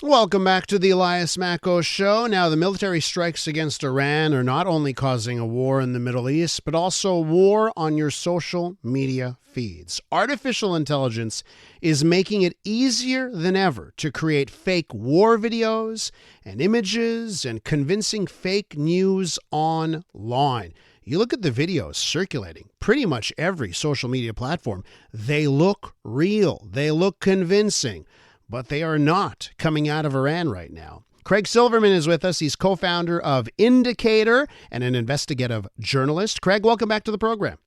Welcome back to the Elias Macko Show. Now, the military strikes against Iran are not only causing a war in the Middle East, but also a war on your social media feeds. Artificial intelligence is making it easier than ever to create fake war videos and images and convincing fake news online. You look at the videos circulating pretty much every social media platform, they look real, they look convincing. But they are not coming out of Iran right now. Craig Silverman is with us. He's co-founder of Indicator and an investigative journalist. Craig, welcome back to the program.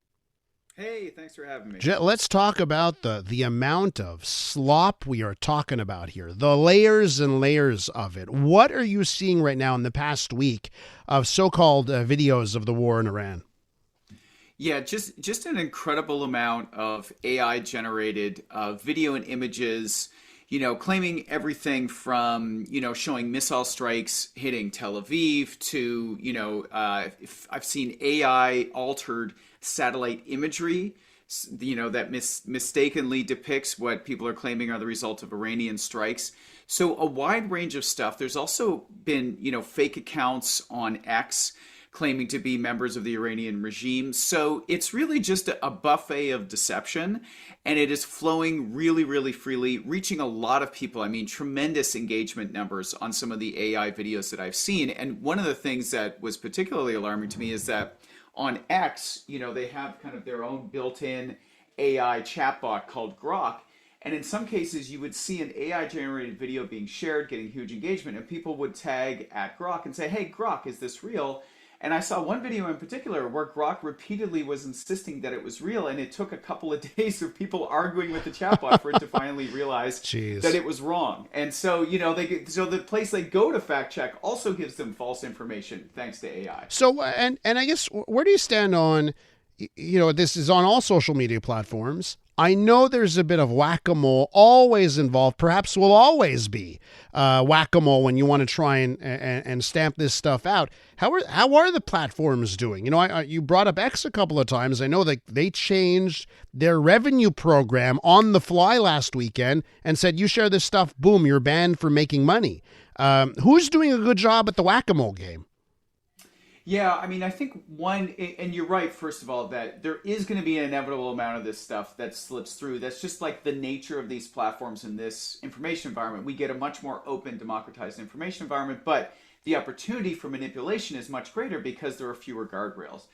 Hey, thanks for having me. Let's talk about the amount of slop we are talking about here, the layers and layers of it. What are you seeing right now in the past week of so-called videos of the war in Iran? Yeah, just an incredible amount of AI-generated video and images, claiming everything from, showing missile strikes hitting Tel Aviv to, I've seen AI altered satellite imagery, that mistakenly depicts what people are claiming are the result of Iranian strikes. So a wide range of stuff. There's also been, fake accounts on X claiming to be members of the Iranian regime. So it's really just a buffet of deception, and it is flowing really, really freely, reaching a lot of people. I mean, tremendous engagement numbers on some of the AI videos that I've seen. And one of the things that was particularly alarming to me is that on X, they have kind of their own built-in AI chatbot called Grok. And in some cases, you would see an AI-generated video being shared, getting huge engagement, and people would tag at Grok and say, hey, Grok, is this real? And I saw one video in particular where Grok repeatedly was insisting that it was real, and it took a couple of days of people arguing with the chatbot for it to finally realize that it was wrong. And so, so the place they go to fact check also gives them false information thanks to AI. So, and I guess, where do you stand on, this is on all social media platforms. I know there's a bit of whack-a-mole always involved, perhaps will always be whack-a-mole when you want to try and stamp this stuff out. How are the platforms doing? You brought up X a couple of times. I know that they changed their revenue program on the fly last weekend and said, you share this stuff, boom, you're banned for making money. Who's doing a good job at the whack-a-mole game? Yeah, I mean, I think one, and you're right, first of all, that there is going to be an inevitable amount of this stuff that slips through. That's just like the nature of these platforms in this information environment. We get a much more open, democratized information environment, but the opportunity for manipulation is much greater because there are fewer guardrails.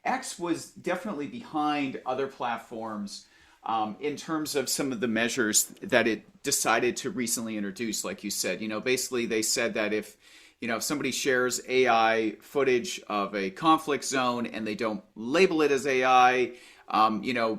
X was definitely behind other platforms in terms of some of the measures that it decided to recently introduce, like you said. Basically they said that if somebody shares AI footage of a conflict zone and they don't label it as AI,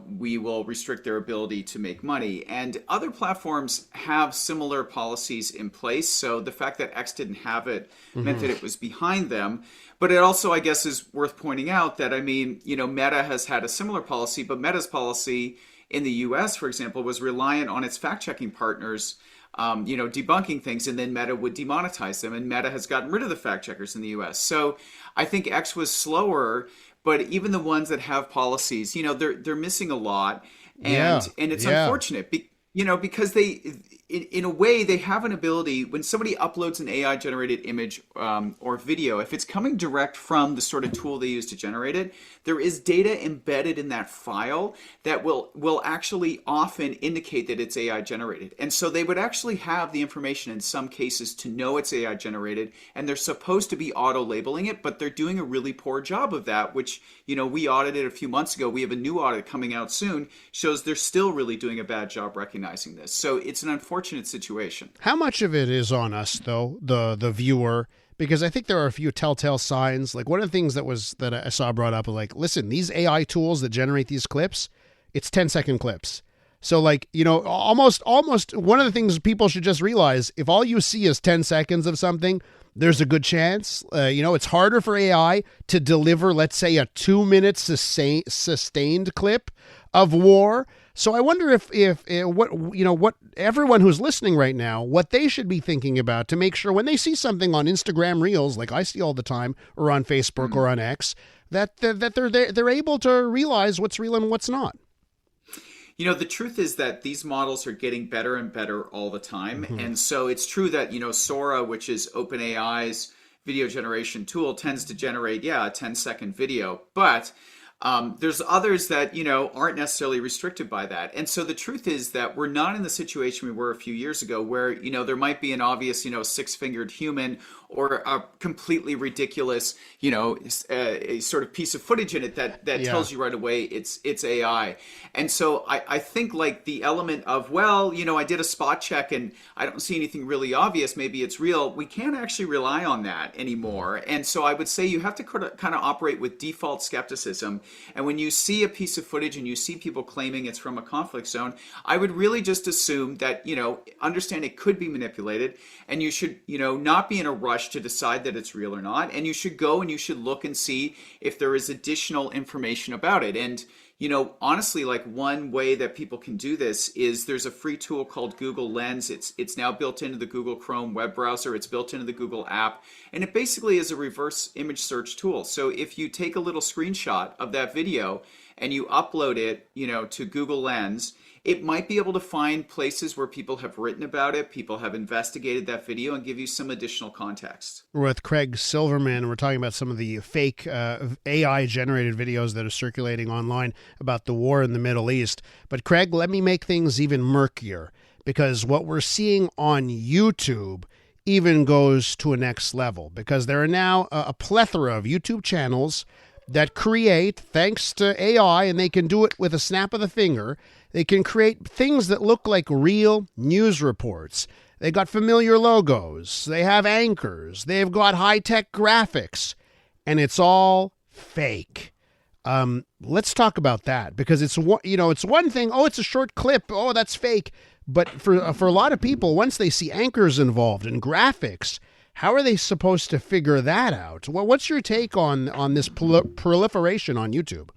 we will restrict their ability to make money. And other platforms have similar policies in place. So the fact that X didn't have it meant that it was behind them. But it also, I guess, is worth pointing out that, Meta has had a similar policy, but Meta's policy in the U.S., for example, was reliant on its fact-checking partners debunking things, and then Meta would demonetize them, and Meta has gotten rid of the fact checkers in the US. So I think X was slower, but even the ones that have policies, they're missing a lot, and it's unfortunate, because they, in a way, they have an ability when somebody uploads an AI generated image or video, if it's coming direct from the sort of tool they use to generate it, there is data embedded in that file that will actually often indicate that it's AI generated. And so they would actually have the information in some cases to know it's AI generated, and they're supposed to be auto labeling it, but they're doing a really poor job of that, which, we audited a few months ago. We have a new audit coming out soon, shows they're still really doing a bad job recognizing this. So it's an unfortunate situation. How much of it is on us, though, the viewer? Because I think there are a few telltale signs. Like, one of the things that I saw brought up, like, listen, these AI tools that generate these clips, it's 10-second clips. So, like, almost one of the things people should just realize, if all you see is 10 seconds of something, there's a good chance, it's harder for AI to deliver, let's say, a 2-minute sustained clip of war. So I wonder if what everyone who's listening right now, what they should be thinking about to make sure when they see something on Instagram Reels, like I see all the time, or on Facebook or on X, that they're able to realize what's real and what's not. The truth is that these models are getting better and better all the time. And so it's true that, Sora, which is OpenAI's video generation tool, tends to generate, a 10-second video. But there's others that, aren't necessarily restricted by that. And so the truth is that we're not in the situation we were a few years ago where, there might be an obvious, six-fingered human or a completely ridiculous, a sort of piece of footage in it that tells you right away it's AI. And so I think like the element of, I did a spot check and I don't see anything really obvious, maybe it's real. We can't actually rely on that anymore. And so I would say you have to kind of operate with default skepticism. And when you see a piece of footage and you see people claiming it's from a conflict zone, I would really just assume that, understand it could be manipulated, and you should, not be in a rush to decide that it's real or not. And you should go and you should look and see if there is additional information about it. And, honestly, like one way that people can do this is there's a free tool called Google Lens. It's now built into the Google Chrome web browser. It's built into the Google app. And it basically is a reverse image search tool. So if you take a little screenshot of that video and you upload it, to Google Lens, it might be able to find places where people have written about it, people have investigated that video, and give you some additional context. We're with Craig Silverman. We're talking about some of the fake AI-generated videos that are circulating online about the war in the Middle East. But Craig, let me make things even murkier, because what we're seeing on YouTube even goes to a next level, because there are now a plethora of YouTube channels that create, thanks to AI, and they can do it with a snap of the finger, they can create things that look like real news reports. They got familiar logos, they have anchors, they've got high-tech graphics, and it's all fake. Let's talk about that, because it's one thing, it's a short clip, that's fake. But for a lot of people, once they see anchors involved and graphics, how are they supposed to figure that out? Well, what's your take on this proliferation on YouTube?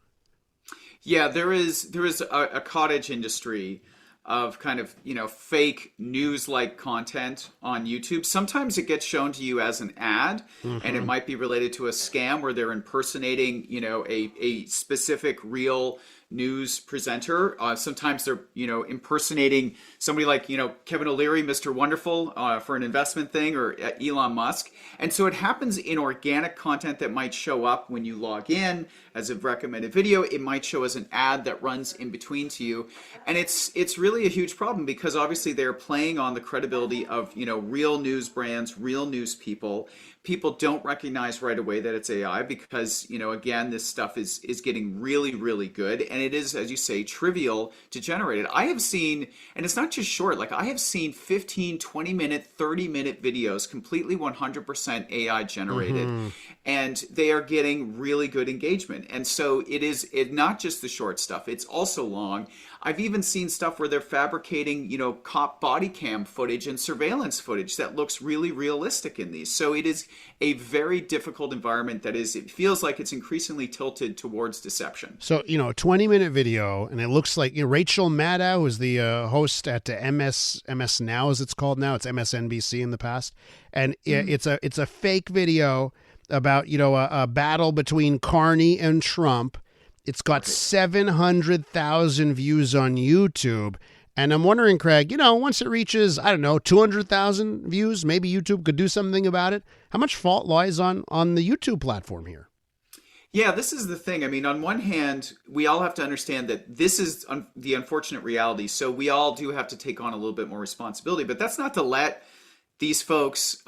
Yeah, there is a cottage industry of kind of, fake news-like content on YouTube. Sometimes it gets shown to you as an ad, and it might be related to a scam where they're impersonating, a specific real news presenter. Sometimes they're, impersonating somebody like, Kevin O'Leary, Mr. Wonderful, for an investment thing, or Elon Musk. And so it happens in organic content that might show up when you log in as a recommended video. It might show as an ad that runs in between to you. And it's really a huge problem, because obviously they're playing on the credibility of, real news brands, real news people. People don't recognize right away that it's AI because, again, this stuff is getting really, really good. And it is, as you say, trivial to generate it. I have seen, and it's not just short, like I have seen 15, 20-minute, 30-minute videos completely 100% AI generated. And they are getting really good engagement. And so it's not just the short stuff, it's also long. I've even seen stuff where they're fabricating, cop body cam footage and surveillance footage that looks really realistic in these. So it is a very difficult environment it feels like it's increasingly tilted towards deception. So, a 20-minute video, and it looks like Rachel Maddow, who's the host at MS Now, as it's called now. It's MSNBC in the past. And it's a fake video about, a battle between Carney and Trump. It's got 700,000 views on YouTube. And I'm wondering, Craig, once it reaches, 200,000 views, maybe YouTube could do something about it. How much fault lies on the YouTube platform here? Yeah, this is the thing. I mean, on one hand, we all have to understand that this is the unfortunate reality. So we all do have to take on a little bit more responsibility. But that's not to let these folks,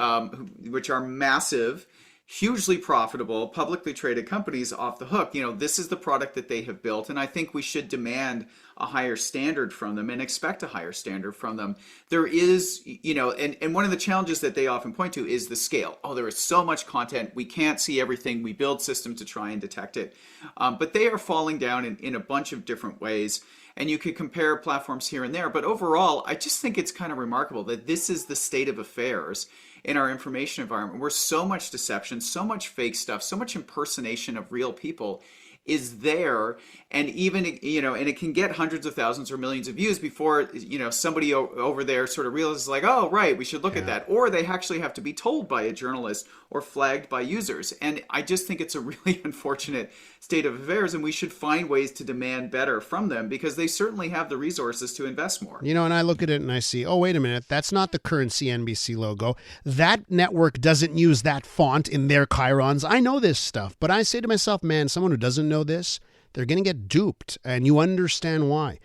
which are massive, hugely profitable, publicly traded companies off the hook. This is the product that they have built, and I think we should demand a higher standard from them and expect a higher standard from them. There is, and one of the challenges that they often point to is the scale. There is so much content, we can't see everything. We build systems to try and detect it. But they are falling down in a bunch of different ways. And you could compare platforms here and there. But overall, I just think it's kind of remarkable that this is the state of affairs in our information environment, where so much deception, so much fake stuff, so much impersonation of real people is there, and even, and it can get hundreds of thousands or millions of views before, somebody over there sort of realizes like, oh, right, we should look at that. Or they actually have to be told by a journalist or flagged by users. And I just think it's a really unfortunate state of affairs, and we should find ways to demand better from them because they certainly have the resources to invest more. And I look at it and I see, oh, wait a minute, that's not the current CNBC logo. That network doesn't use that font in their chyrons. I know this stuff, but I say to myself, man, someone who doesn't know this, they're going to get duped, and you understand why.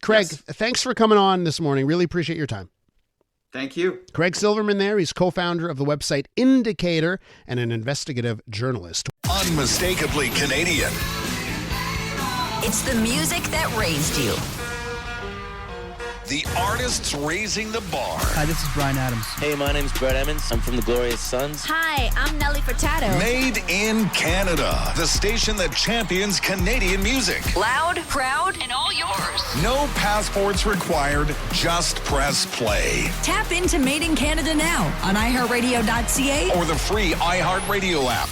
Craig, Yes. Thanks for coming on this morning. Really appreciate your time. Thank you. Craig Silverman there. He's co-founder of the website Indicator and an investigative journalist. Unmistakably Canadian. It's the music that raised you. The artists raising the bar. Hi, this is Brian Adams. Hey, my name's Brett Emmons. I'm from the Glorious Sons. Hi, I'm Nelly Furtado. Made in Canada. The station that champions Canadian music. Loud, proud, and all yours. No passports required. Just press play. Tap into Made in Canada now on iHeartRadio.ca Or the free iHeartRadio app.